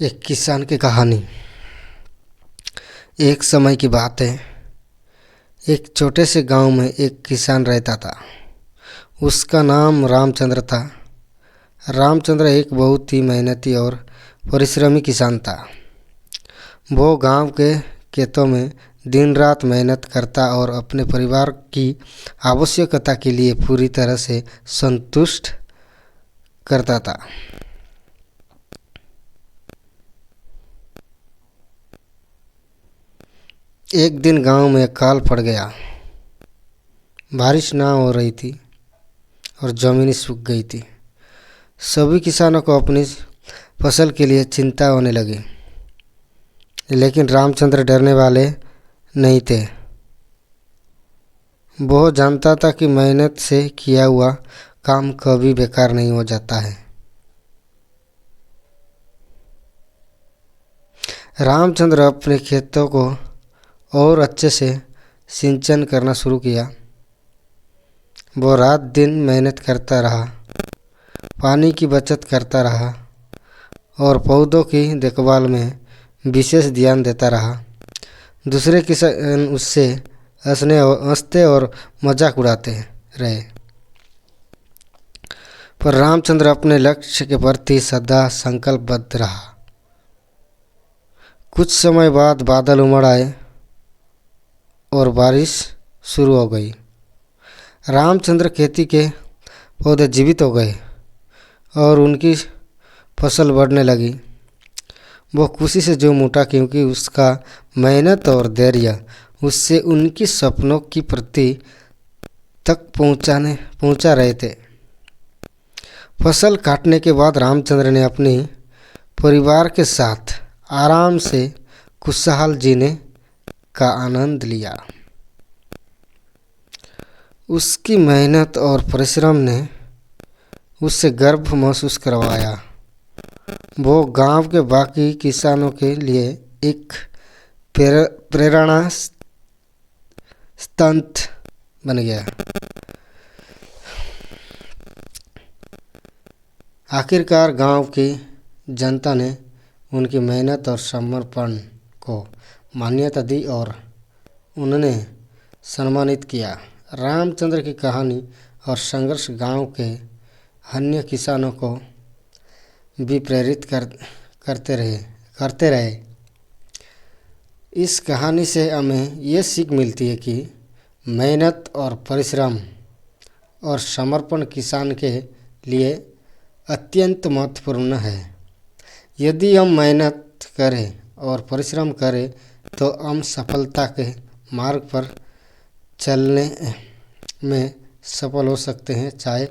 एक किसान की कहानी। एक समय की बात है, एक छोटे से गांव में एक किसान रहता था। उसका नाम रामचंद्र था। रामचंद्र एक बहुत ही मेहनती और परिश्रमी किसान था। वो गांव के खेतों में दिन रात मेहनत करता और अपने परिवार की आवश्यकता के लिए पूरी तरह से संतुष्ट करता था। एक दिन गांव में अकाल पड़ गया। बारिश ना हो रही थी और ज़मीन सूख गई थी। सभी किसानों को अपनी फसल के लिए चिंता होने लगी, लेकिन रामचंद्र डरने वाले नहीं थे। वो जानता था कि मेहनत से किया हुआ काम कभी बेकार नहीं हो जाता है। रामचंद्र अपने खेतों को और अच्छे से सिंचन करना शुरू किया। वो रात दिन मेहनत करता रहा, पानी की बचत करता रहा और पौधों की देखभाल में विशेष ध्यान देता रहा। दूसरे किसान उससे हंसते और मजाक उड़ाते रहे, पर रामचंद्र अपने लक्ष्य के प्रति सदा संकल्पबद्ध रहा। कुछ समय बाद बादल उमड़ आए और बारिश शुरू हो गई। रामचंद्र खेती के पौधे जीवित हो गए और उनकी फसल बढ़ने लगी। वो खुशी से झूम उठा, क्योंकि उसका मेहनत और धैर्य उससे उनकी सपनों की प्रति तक पहुंचा रहे थे। फसल काटने के बाद रामचंद्र ने अपने परिवार के साथ आराम से खुशहाल जीने का आनंद लिया। उसकी मेहनत और परिश्रम ने उससे गर्व महसूस करवाया। वो गांव के बाकी किसानों के लिए एक प्रेरणा स्तंभ बन गया। आखिरकार गांव की जनता ने उनकी मेहनत और समर्पण को मान्यता दी और उन्हें सम्मानित किया। रामचंद्र की कहानी और संघर्ष गांव के अन्य किसानों को भी प्रेरित करते रहे। इस कहानी से हमें ये सीख मिलती है कि मेहनत और परिश्रम और समर्पण किसान के लिए अत्यंत महत्वपूर्ण है। यदि हम मेहनत करें और परिश्रम करें तो हम सफलता के मार्ग पर चलने में सफल हो सकते हैं, चाहे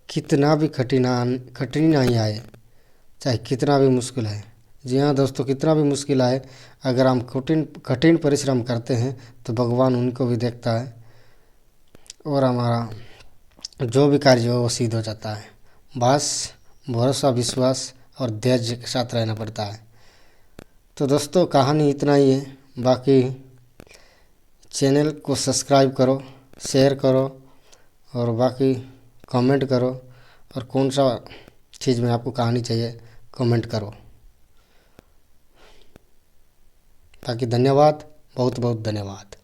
कितना भी कठिनाई आए, चाहे कितना भी मुश्किल है। जी हाँ दोस्तों, कितना भी मुश्किल आए, अगर हम कठिन परिश्रम करते हैं तो भगवान उनको भी देखता है और हमारा जो भी कार्य हो वो सिद्ध हो जाता है। बस भरोसा, विश्वास और धैर्य के साथ रहना पड़ता है। तो दोस्तों, कहानी इतना ही है। बाकी चैनल को सब्सक्राइब करो, शेयर करो और बाकी कमेंट करो, और कौन सा चीज़ में आपको कहानी चाहिए कमेंट करो। बाकी धन्यवाद, बहुत बहुत धन्यवाद।